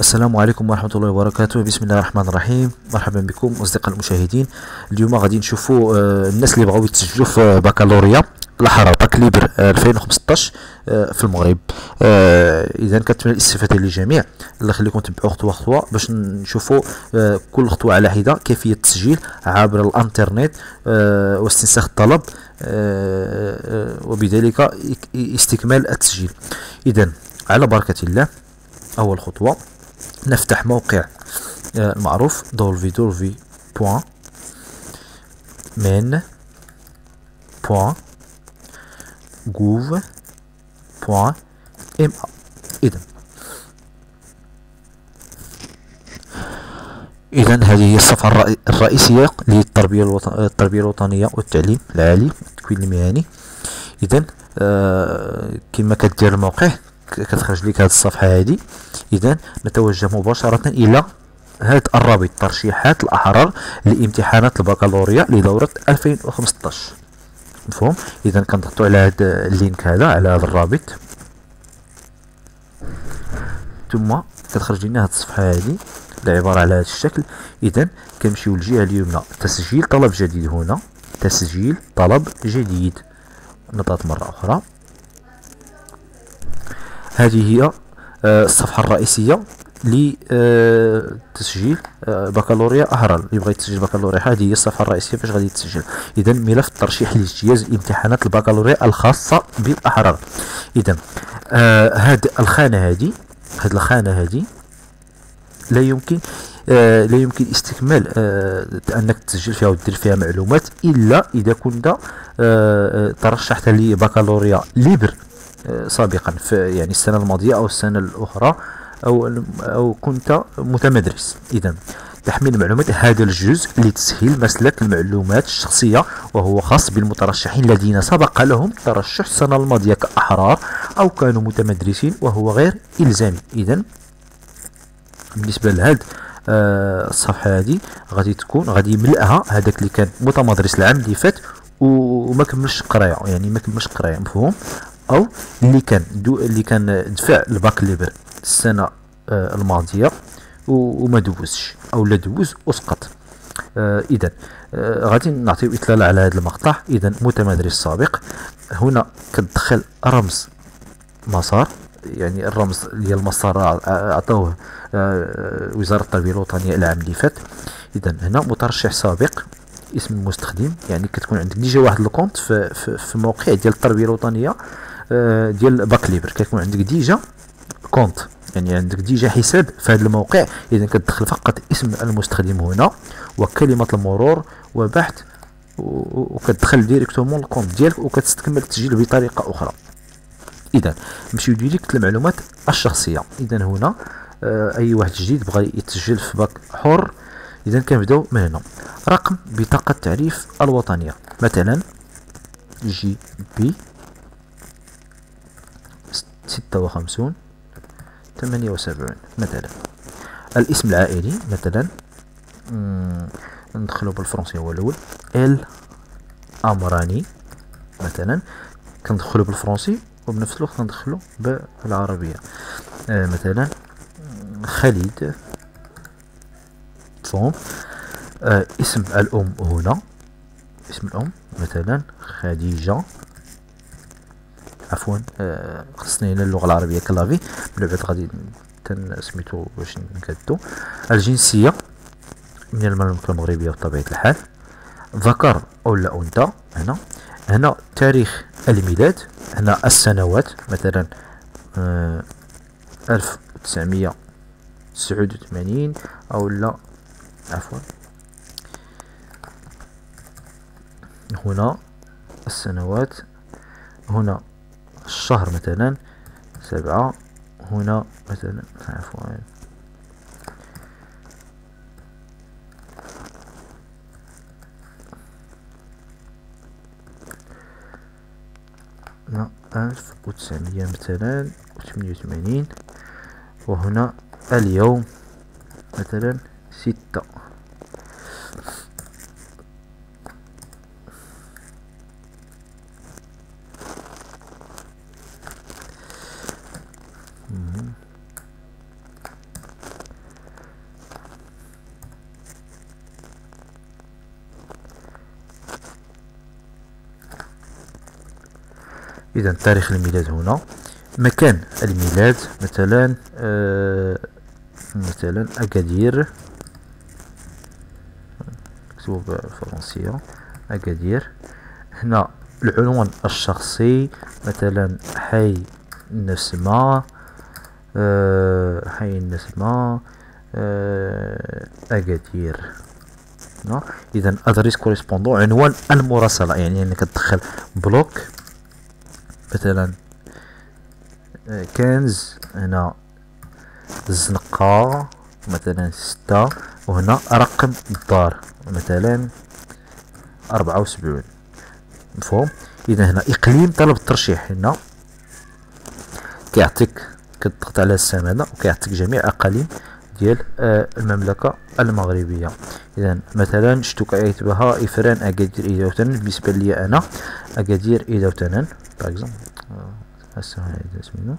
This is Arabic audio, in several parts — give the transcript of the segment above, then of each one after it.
السلام عليكم ورحمة الله وبركاته. بسم الله الرحمن الرحيم. مرحبا بكم أصدقاء المشاهدين. اليوم غادي نشوفوا الناس اللي بغاو يتسجلوا في بكالوريا الأحرار باك ليبر 2015 في المغرب. إذا كتمنى الاستفادة للجميع. الله يخليكم تبعوا خطوة خطوة باش نشوفوا كل خطوة على حدة كيفية التسجيل عبر الانترنت واستنساخ الطلب وبذلك استكمال التسجيل. إذا على بركة الله، أول خطوة نفتح موقع المعروف dolvidolvi.men.gouv.ma. إذا هذه هي الصفحة الرئيسية للتربية الوطنية والتعليم العالي والتكوين المهني. إذا كما كدير الموقع كتخرج لك هذه الصفحة هذه. إذا نتوجه مباشرة إلى هذا الرابط: ترشيحات الأحرار لامتحانات البكالوريا لدورة 2015. مفهوم؟ إذا كنضغطوا على هذا اللينك هذا، على هذا الرابط، ثم كتخرج لنا هذه الصفحة هذه اللي عبارة على هذا الشكل. إذا كنمشيو للجهة اليمنى، تسجيل طلب جديد. هنا تسجيل طلب جديد، نضغط مرة أخرى. هذه هي الصفحة الرئيسية لتسجيل بكالوريا أحرار. اللي بغى يتسجل بكالوريا، هذه هي الصفحة الرئيسية باش غادي يتسجل. إذا ملف الترشيح لاجتياز امتحانات البكالوريا الخاصة بالأحرار. إذا هذه الخانة هذه لا يمكن استكمال انك تسجل فيها ودير فيها معلومات الا اذا كنت ترشحت لبكالوريا ليبر سابقا في يعني السنه الماضيه او السنه الاخرى او كنت متمدرس. اذا تحميل المعلومات، هذا الجزء لتسهيل مسلك المعلومات الشخصيه، وهو خاص بالمترشحين الذين سبق لهم ترشح السنه الماضيه كاحرار او كانوا متمدرسين، وهو غير الزامي. اذا بالنسبه لهاد الصفحه هذه غادي يملأها هذاك اللي كان متمدرس العام اللي فات وما كملش قرايه، يعني ما كملش قرايه، مفهوم؟ او اللي كان دفع الباك ليبر السنه الماضيه وما دوزش، او لا دوز وسقط. اذا غادي نعطيو اطلاله على هذا المقطع. اذا متمدرس سابق، هنا كتدخل رمز مسار، يعني الرمز ديال المسار عطوه وزارة التربية الوطنية العام اللي فات. إذا هنا مترشح سابق، اسم المستخدم، يعني كتكون عندك ديجا واحد الكونت في موقع ديال التربية الوطنية ديال باك ليبر، كيكون عندك ديجا كونت، يعني عندك ديجا حساب في هذا الموقع. إذا كتدخل فقط اسم المستخدم هنا وكلمة المرور وبحث، وكتدخل ديريكتومون الكونت ديالك وكتستكمل التسجيل بطريقة أخرى. إذا نمشيو ديريكت للمعلومات الشخصية. إذا هنا أي واحد جديد بغى يتسجل في باك حر، إذا كنبداو من هنا. رقم بطاقة التعريف الوطنية، مثلا جي بي 56 78 مثلا. الاسم العائلي مثلا ندخلو بالفرنسي هو الأول، ال أمراني مثلا، كندخلو بالفرنسي وبنفس الوقت ندخلو بالعربية. مثلا خالد، فهم؟ اسم الأم هنا، اسم الأم مثلا خديجة، عفوا خصني هنا اللغة العربية كلافي، من بعد غادي سميتو باش نكدو. الجنسية من المملكة المغربية بطبيعة الحال، ذكر أو لا أنثى. هنا تاريخ الميلاد، هنا السنوات، مثلا 1989 أو لا، عفوا هنا السنوات، هنا الشهر مثلا 7، هنا مثلا عفوا هنا 1900 مثلا 88، وهنا اليوم مثلا 6. إذا تاريخ الميلاد هنا، مكان الميلاد مثلا مثلا أكادير، نكتبو بالفرنسية أكادير. هنا العنوان الشخصي مثلا حي النسمة، حي النسمة أكادير. إذا أدريس كوريسبوندون عنوان المراسلة، يعني أنك تدخل بلوك مثلا كنز، هنا الزنقة مثلا 6، وهنا رقم الدار مثلا 74. مفهوم؟ إذا هنا إقليم طلب الترشيح، هنا كيعطيك كتضغط على السهم هذا وكيعطيك جميع أقاليم ديال المملكة المغربية. إذا مثلا شتوكا بها إفران أكادير إيدا وتنن، بالنسبة لي أنا أكادير إيدا وتنن باغ اكزومبل.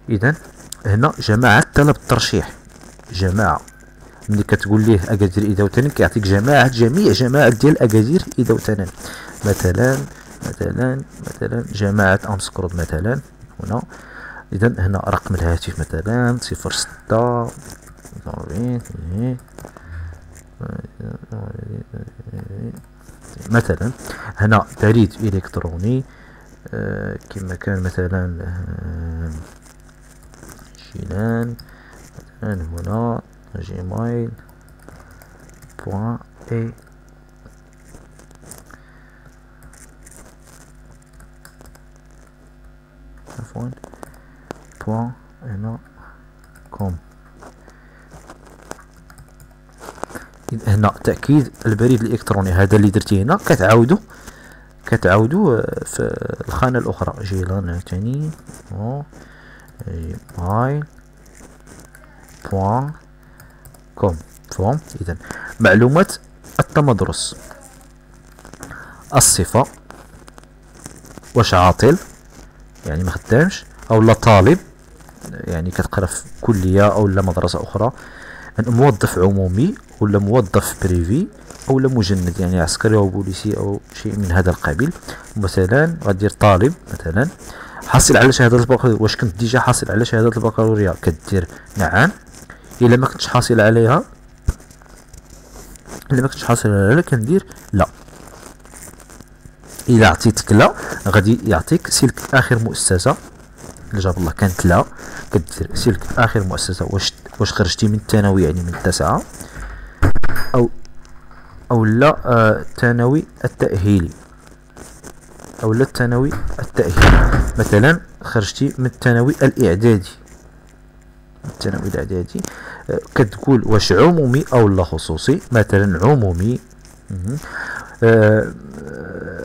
إذا هنا جماعة طلب الترشيح، جماعة ملي كتقول ليه أكادير إيدا وتنن كيعطيك جميع جماعات ديال أكادير إيدا وتنن. مثلا جماعة أمسكرود مثلا هنا. إذا هنا رقم الهاتف مثلا 06 مثلا. هنا بريد إلكتروني كما كان مثلا جيلان مثلا، هنا جيميل بوان اي عفوا بوان هنا كوم. هنا تأكيد البريد الإلكتروني، هذا اللي درتي هنا كتعاودو في الخانة الأخرى. جيلان ثاني جيميل بوان كوم. فهم؟ إذا معلومات التمدرس، الصفة، واش عاطل يعني ما خدامش، او لا طالب يعني كتقرا في كليه او لا مدرسه اخرى، موظف عمومي ولا موظف بريفي او لا مجند يعني عسكري او بوليسي او شيء من هذا القبيل. مثلا غدير طالب مثلا حاصل على شهاده البكالوريا، واش كنت ديجا حاصل على شهاده البكالوريا كدير نعم. الا ما كنتش حاصل عليها، كندير لا. الا عطيتك لا غادي يعطيك سلك اخر مؤسسه، الا جاب الله كانت لا كدير سلك اخر مؤسسه. واش خرجتي من الثانوي يعني من التاسعه او لا الثانوي التاهيلي او لا الثانوي التاهيلي. مثلا خرجتي من الثانوي الاعدادي، كتقول واش عمومي او لا خصوصي. مثلا عمومي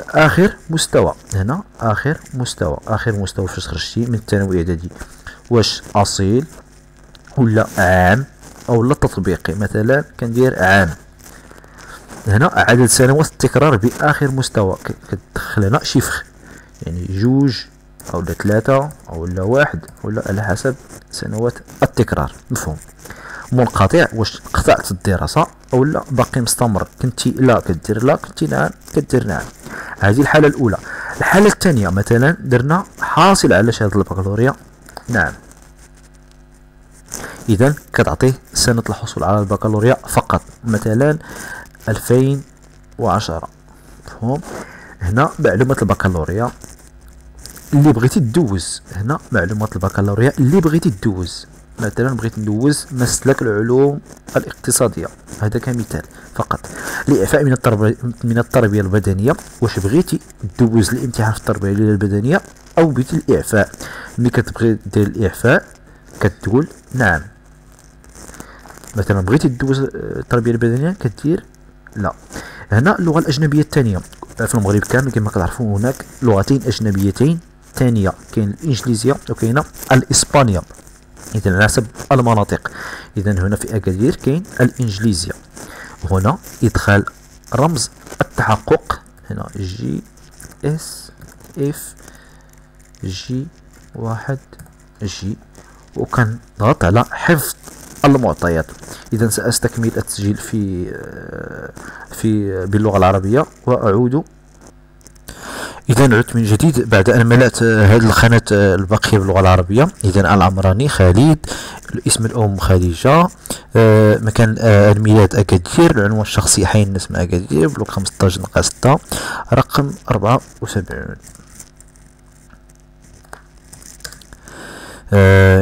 اخر مستوى، هنا اخر مستوى فاش خرجتي من الثانوي الاعدادي، واش اصيل ولا عام او لا تطبيقي. مثلا كندير عام. هنا عدد سنوات التكرار باخر مستوى، كتدخل هنا شيفر يعني 2 او لا 3 او لا 1 ولا على حسب سنوات التكرار. مفهوم؟ منقطع، واش قطعت الدراسة او لا باقي مستمر. كنتي لا كدير لا، كنتي نعم كدير نعم. هذه الحالة الأولى. الحالة الثانية مثلا درنا حاصل على شهادة البكالوريا نعم. إذا كتعطيه سنة الحصول على البكالوريا فقط، مثلا 2010. مفهوم؟ هنا معلومات البكالوريا اللي بغيتي تدوز، هنا معلومات البكالوريا اللي بغيتي تدوز. مثلا بغيت ندوز مسلك العلوم الاقتصادية، هذا كمثال فقط. الإعفاء من التربية البدنية، واش بغيتي تدوز الامتحان في التربية البدنية أو بغيتي الإعفاء. ملي كتبغي دير الإعفاء كتقول نعم. مثلا بغيتي تدوز التربية البدنية كدير لا. هنا اللغة الأجنبية الثانية في المغرب كامل كما كتعرفون هناك لغتين أجنبيتين ثانية، كاين الإنجليزية وكاين الإسبانية، إذا على حسب المناطق. إذا هنا في أكادير كاين الإنجليزية. هنا إدخال رمز التحقق، هنا جي اس اف جي 1 جي، وكنضغط على حفظ المعطيات. إذا سأستكمل التسجيل في باللغة العربية وأعود. إذا إذا عدت من جديد بعد أن ملأت هذه الخانة الباقية باللغة العربية. إذا العمراني خالد، الاسم الأم خديجة، مكان الميلاد أكادير، العنوان الشخصي حي النسمة أكادير، بلوك 15/6، رقم 74.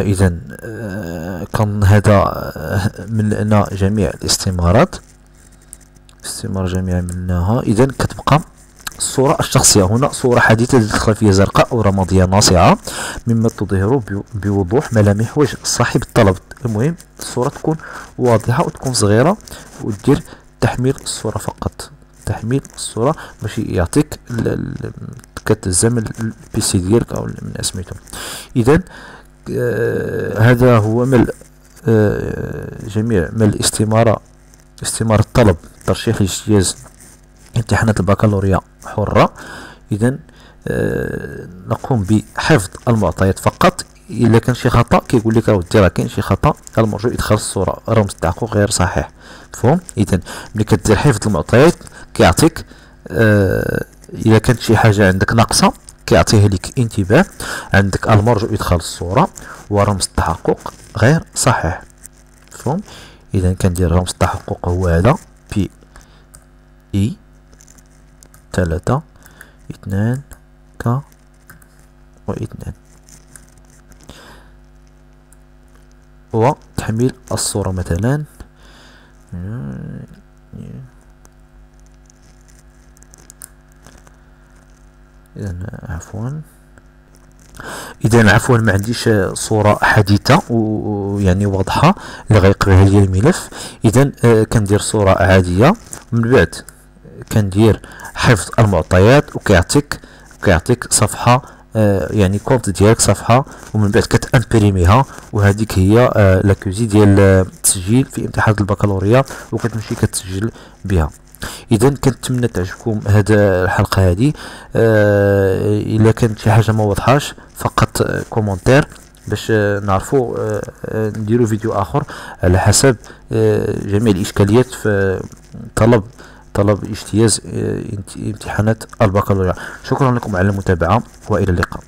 إذا كان هذا ملأنا جميع الاستمارات، استمارة جميع ملناها. إذا كتبقى الصورة الشخصية. هنا صورة حديثة ذات خلفية زرقاء أو رمادية ناصعة مما تظهر بوضوح ملامح وجه صاحب الطلب. المهم الصورة تكون واضحة وتكون صغيرة، ودير تحميل الصورة فقط، تحميل الصورة باش يعطيك كتلزم البيسي ديالك أو من سميتو. إذا هذا هو ملء جميع ملء استمارة طلب ترشيح لاجتياز امتحانات البكالوريا حرة. إذا نقوم بحفظ المعطيات فقط. إلا كان شي خطأ كيقول لك اودي راه كاين شي خطأ، المرجو إدخال الصورة رمز التحقق غير صحيح، مفهوم؟ إذا ملي كدير حفظ المعطيات كيعطيك إلا كانت شي حاجة عندك ناقصة كيعطيه لك انتباه، عندك المرجو إدخال الصورة ورمز التحقق غير صحيح، مفهوم؟ إذا كندير رمز التحقق هو هذا بي إي 3 2 ك و2، وتحميل الصورة مثلا. إذا عفوا ما عنديش صورة حديثة ويعني واضحة اللي غيقبلها لي الملف. إذا كندير صورة عادية، من بعد كندير حفظ المعطيات وكيعطيك صفحة، يعني كونت ديالك صفحة، ومن بعد كتامبريميها، وهذيك هي لاكوزي ديال التسجيل في امتحانات البكالوريا وكتمشي كتسجل بها. اذا كنتمنى تعجبكم هاد الحلقه هذه. الا كانت شي حاجه ما واضحاش فقط كومونتير باش نعرفوا نديروا فيديو اخر على حسب جميع الاشكاليات في طلب اجتياز امتحانات البكالوريا. شكرا لكم على المتابعه والى اللقاء.